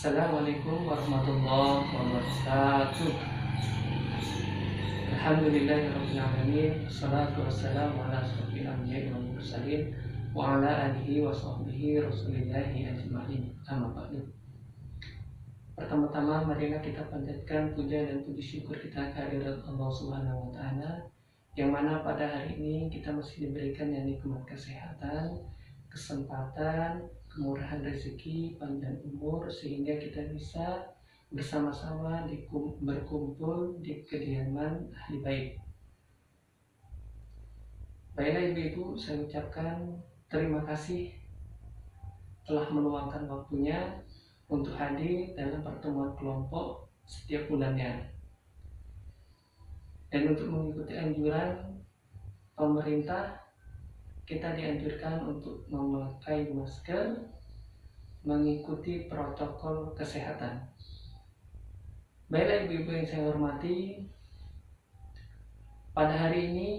Assalamualaikum warahmatullahi wabarakatuh. Alhamdulillahirrahmanirrahim. Assalatu wassalamu ala asrofil anbiya'i wal mursalin wa ala alihi wa sahbihi rasulillahi ajma'in. Amma ba'du. Pertama-tama marilah kita panjatkan puja dan puji syukur kita kehadirat Allah Subhanahu wa taala, yang mana pada hari ini kita masih diberikan yang nikmat kesehatan, kesempatan, kemurahan rezeki, panjang umur, sehingga kita bisa bersama-sama berkumpul di kediaman ahli baik. Baiklah ibu-ibu, saya ucapkan terima kasih telah meluangkan waktunya untuk hadir dalam pertemuan kelompok setiap bulannya. Dan untuk mengikuti anjuran pemerintah, kita dianjurkan untuk memakai masker, mengikuti protokol kesehatan. Baiklah ibu-ibu yang saya hormati, pada hari ini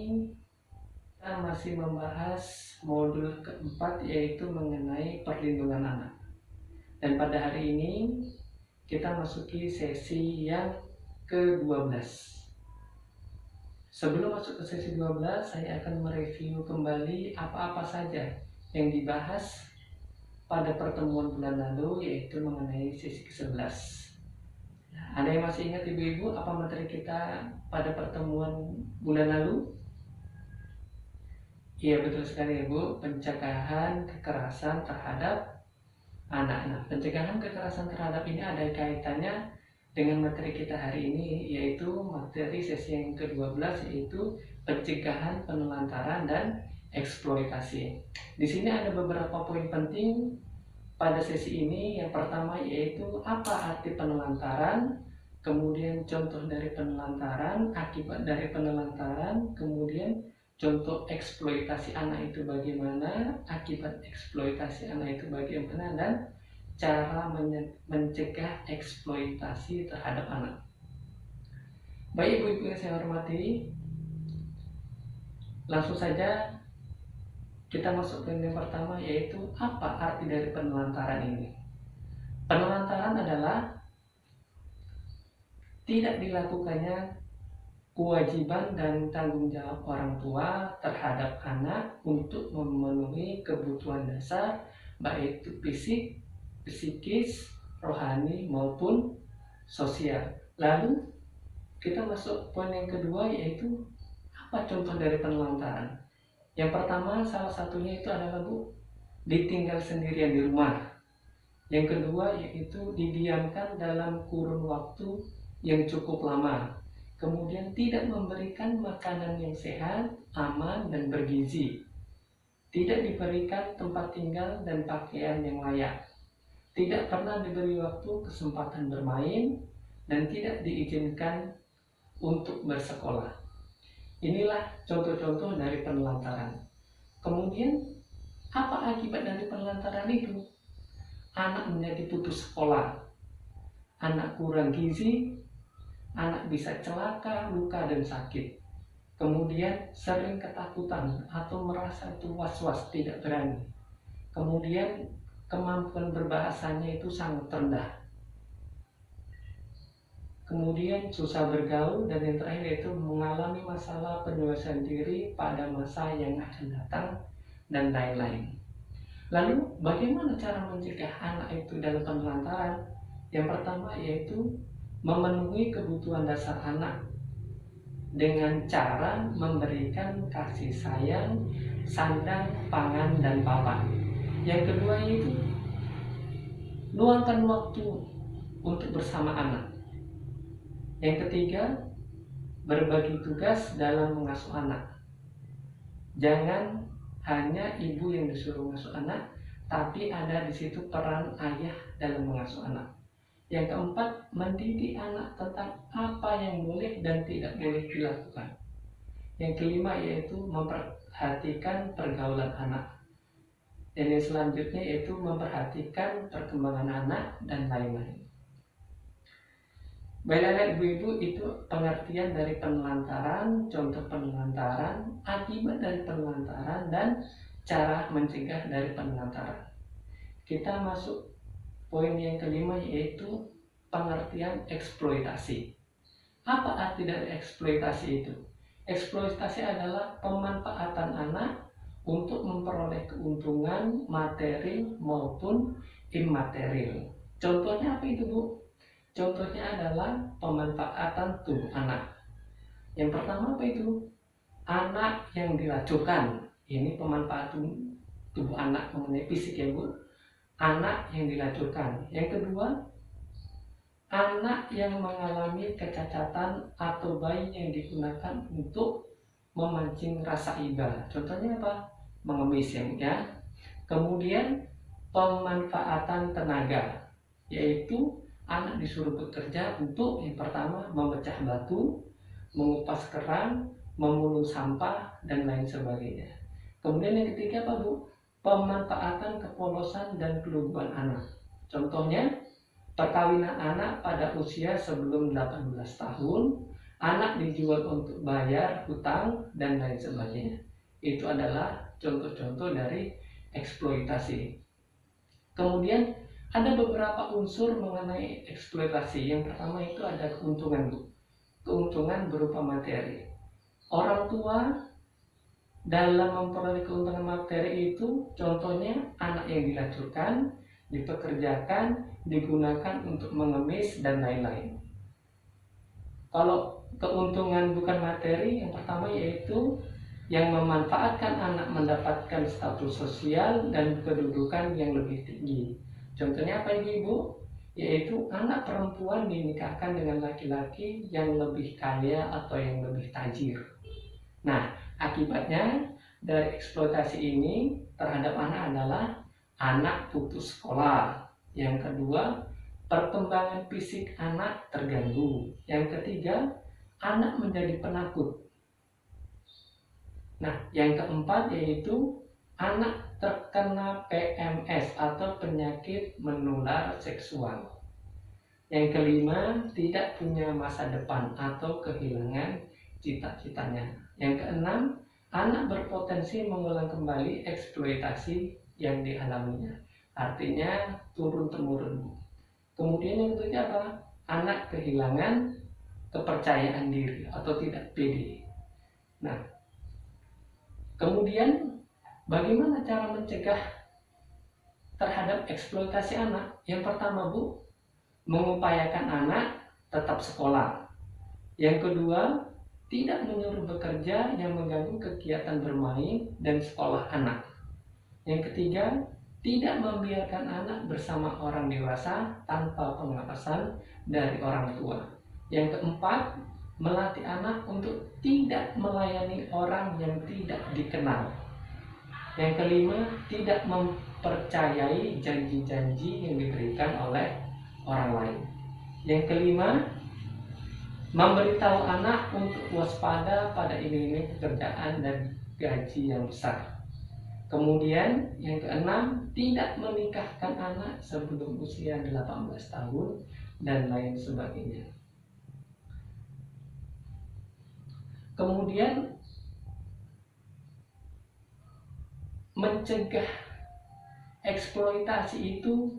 kita masih membahas modul keempat, yaitu mengenai perlindungan anak. Dan pada hari ini kita masuki sesi yang ke-12. Sebelum masuk ke sesi 12, saya akan mereview kembali apa-apa saja yang dibahas pada pertemuan bulan lalu, yaitu mengenai sesi ke-11. Ada yang masih ingat ibu-ibu apa materi kita pada pertemuan bulan lalu? Iya, betul sekali ibu, pencegahan kekerasan terhadap anak. Nah, pencegahan kekerasan terhadap ini ada kaitannya dengan materi kita hari ini, yaitu materi sesi yang ke-12, yaitu pencegahan penelantaran dan eksploitasi. Di sini ada beberapa poin penting pada sesi ini. Yang pertama yaitu apa arti penelantaran, kemudian contoh dari penelantaran, akibat dari penelantaran, kemudian contoh eksploitasi anak itu bagaimana, akibat eksploitasi anak itu bagaimana, dan cara mencegah eksploitasi terhadap anak. Baik ibu-ibu yang saya hormati, langsung saja kita masuk ke yang pertama, yaitu apa arti dari penelantaran ini. Penelantaran adalah tidak dilakukannya kewajiban dan tanggung jawab orang tua terhadap anak untuk memenuhi kebutuhan dasar, baik itu fisik, psikis, rohani maupun sosial. Lalu kita masuk poin yang kedua, yaitu apa contoh dari penelantaran. Yang pertama, salah satunya itu adalah ditinggal sendirian di rumah. Yang kedua yaitu didiamkan dalam kurun waktu yang cukup lama. Kemudian tidak memberikan makanan yang sehat, aman, dan bergizi. Tidak diberikan tempat tinggal dan pakaian yang layak. Tidak pernah diberi waktu kesempatan bermain, dan tidak diizinkan untuk bersekolah. Inilah contoh-contoh dari penelantaran. Kemudian apa akibat dari penelantaran itu? Anak menjadi putus sekolah, anak kurang gizi, anak bisa celaka, luka, dan sakit. Kemudian sering ketakutan atau merasa itu was-was, tidak berani. Kemudian kemampuan berbahasanya itu sangat rendah. Kemudian susah bergaul, dan yang terakhir yaitu mengalami masalah penyelesaian diri pada masa yang akan datang, dan lain-lain. Lalu bagaimana cara mencegah anak itu dalam penelantaran? Yang pertama yaitu memenuhi kebutuhan dasar anak dengan cara memberikan kasih sayang, sandang, pangan, dan papan. Yang kedua yaitu luangkan waktu untuk bersama anak. Yang ketiga, berbagi tugas dalam mengasuh anak. Jangan hanya ibu yang disuruh mengasuh anak, tapi ada di situ peran ayah dalam mengasuh anak. Yang keempat, mendidik anak tentang apa yang boleh dan tidak boleh dilakukan. Yang kelima yaitu memperhatikan pergaulan anak. Dan yang selanjutnya yaitu memperhatikan perkembangan anak dan lain-lain. Baiklah ibu-ibu, itu pengertian dari penelantaran, contoh penelantaran, akibat dari penelantaran, dan cara mencegah dari penelantaran. Kita masuk poin yang kelima yaitu pengertian eksploitasi. Apa arti dari eksploitasi itu? Eksploitasi adalah pemanfaatan anak untuk memperoleh keuntungan materi maupun imaterial. Contohnya apa itu, Bu? Contohnya adalah pemanfaatan tubuh anak. Yang pertama apa itu? Anak yang diracunkan. Ini pemanfaatan tubuh anak mengenai fisik ya, Bu. Anak yang diracunkan. Yang kedua, anak yang mengalami kecacatan atau bayi yang digunakan untuk memancing rasa iba. Contohnya apa? Mengemis ya. Kemudian pemanfaatan tenaga, yaitu anak disuruh bekerja untuk yang pertama memecah batu, mengupas kerang, memulung sampah dan lain sebagainya. Kemudian yang ketiga apa, Bu? Pemanfaatan kepolosan dan keluguan anak. Contohnya perkawinan anak pada usia sebelum 18 tahun, anak dijual untuk bayar hutang dan lain sebagainya. Itu adalah contoh-contoh dari eksploitasi. Kemudian ada beberapa unsur mengenai eksploitasi. Yang pertama itu ada keuntungan, Bu. Keuntungan berupa materi. Orang tua dalam memperoleh keuntungan materi itu contohnya anak yang dilacurkan, dipekerjakan, digunakan untuk mengemis dan lain-lain. Kalau keuntungan bukan materi, yang pertama yaitu yang memanfaatkan anak mendapatkan status sosial dan kedudukan yang lebih tinggi. Contohnya apa ini, Ibu? Yaitu anak perempuan dinikahkan dengan laki-laki yang lebih kaya atau yang lebih tajir. Nah, akibatnya dari eksploitasi ini terhadap anak adalah anak putus sekolah. Yang kedua, perkembangan fisik anak terganggu. Yang ketiga, anak menjadi penakut. Nah, yang keempat yaitu anak terkena PMS atau penyakit menular seksual. Yang kelima, tidak punya masa depan atau kehilangan cita-citanya. Yang keenam, anak berpotensi mengulang kembali eksploitasi yang dialaminya. Artinya turun-temurun. Kemudian yang ketiga apa? Anak kehilangan kepercayaan diri atau tidak pede. Nah, kemudian bagaimana cara mencegah terhadap eksploitasi anak? Yang pertama, Bu, mengupayakan anak tetap sekolah. Yang kedua, tidak menyuruh bekerja yang mengganggu kegiatan bermain dan sekolah anak. Yang ketiga, tidak membiarkan anak bersama orang dewasa tanpa pengawasan dari orang tua. Yang keempat, melatih anak untuk tidak melayani orang yang tidak dikenal. Yang kelima, tidak mempercayai janji-janji yang diberikan oleh orang lain. Yang kelima, memberitahu anak untuk waspada pada iming-iming pekerjaan dan gaji yang besar. Kemudian yang keenam, tidak menikahkan anak sebelum usia 18 tahun dan lain sebagainya. Kemudian mencegah eksploitasi itu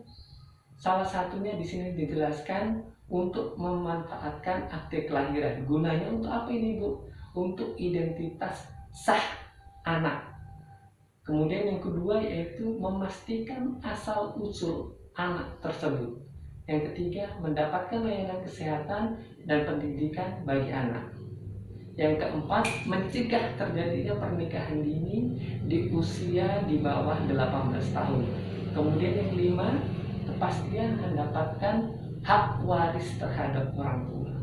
salah satunya di sini dijelaskan untuk memanfaatkan akte kelahiran. Gunanya untuk apa ini, Bu? Untuk identitas sah anak. Kemudian yang kedua yaitu memastikan asal usul anak tersebut. Yang ketiga, mendapatkan layanan kesehatan dan pendidikan bagi anak. Yang keempat, mencegah terjadinya pernikahan dini di usia di bawah 18 tahun. Kemudian yang kelima, kepastian mendapatkan hak waris terhadap orang tua.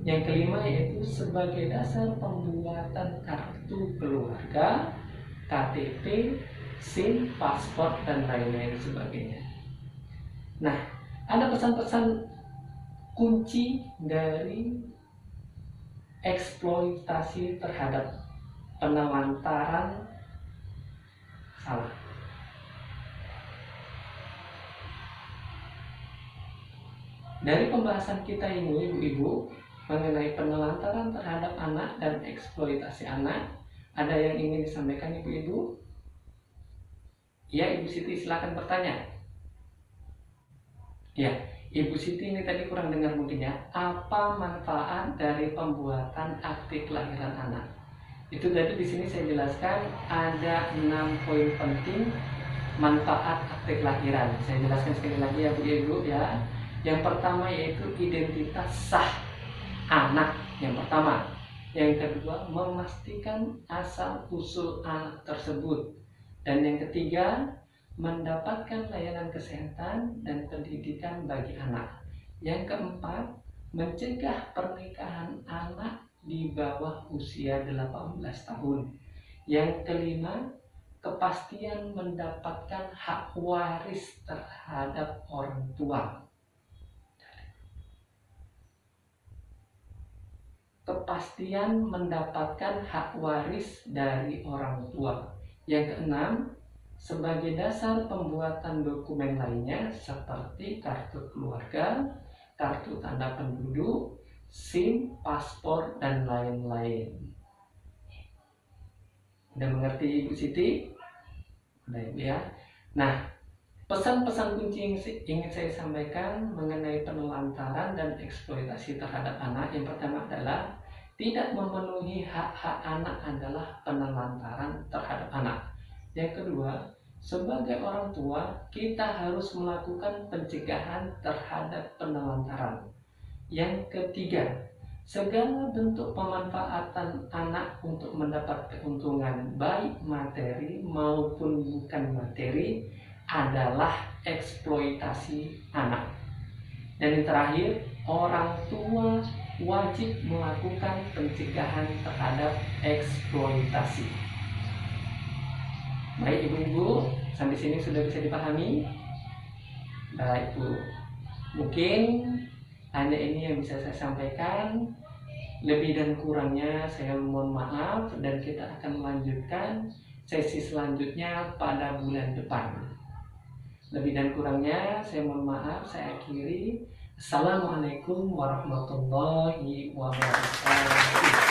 Yang kelima yaitu sebagai dasar pembuatan kartu keluarga, KTP, SIM, paspor, dan lain-lain sebagainya. Nah, ada pesan-pesan kunci dari eksploitasi terhadap penelantaran salah. Dari pembahasan kita ini, Ibu-ibu, mengenai penelantaran terhadap anak dan eksploitasi anak, ada yang ingin disampaikan, Ibu-ibu? Ya, Ibu Siti, silakan bertanya. Ya, Ibu Siti ini tadi kurang dengar mungkin ya. Apa manfaat dari pembuatan akte kelahiran anak? Itu tadi di sini saya jelaskan ada 6 poin penting manfaat akte kelahiran. Saya jelaskan sekali lagi ya Bu Ibu ya. Yang pertama yaitu identitas sah anak yang pertama. Yang kedua memastikan asal usul anak tersebut. Dan yang ketiga mendapatkan layanan kesehatan dan pendidikan bagi anak. Yang keempat mencegah pernikahan anak di bawah usia 18 tahun. Yang kelima kepastian mendapatkan hak waris terhadap orang tua. Kepastian mendapatkan hak waris dari orang tua. Yang keenam, sebagai dasar pembuatan dokumen lainnya seperti kartu keluarga, kartu tanda penduduk, SIM, paspor, dan lain-lain. Udah mengerti Ibu Siti? Udah Ibu ya. Nah, pesan-pesan kunci yang ingin saya sampaikan mengenai penelantaran dan eksploitasi terhadap anak. Yang pertama adalah tidak memenuhi hak-hak anak adalah penelantaran terhadap anak. Yang kedua, sebagai orang tua kita harus melakukan pencegahan terhadap penelantaran. Yang ketiga, segala bentuk pemanfaatan anak untuk mendapat keuntungan baik materi maupun bukan materi adalah eksploitasi anak. Dan yang terakhir, orang tua wajib melakukan pencegahan terhadap eksploitasi. Baik Ibu-ibu, sampai sini sudah bisa dipahami? Baik Bu, mungkin hanya ini yang bisa saya sampaikan. Lebih dan kurangnya saya mohon maaf, dan kita akan melanjutkan sesi selanjutnya pada bulan depan. Lebih dan kurangnya saya mohon maaf, saya akhiri. Assalamualaikum warahmatullahi wabarakatuh.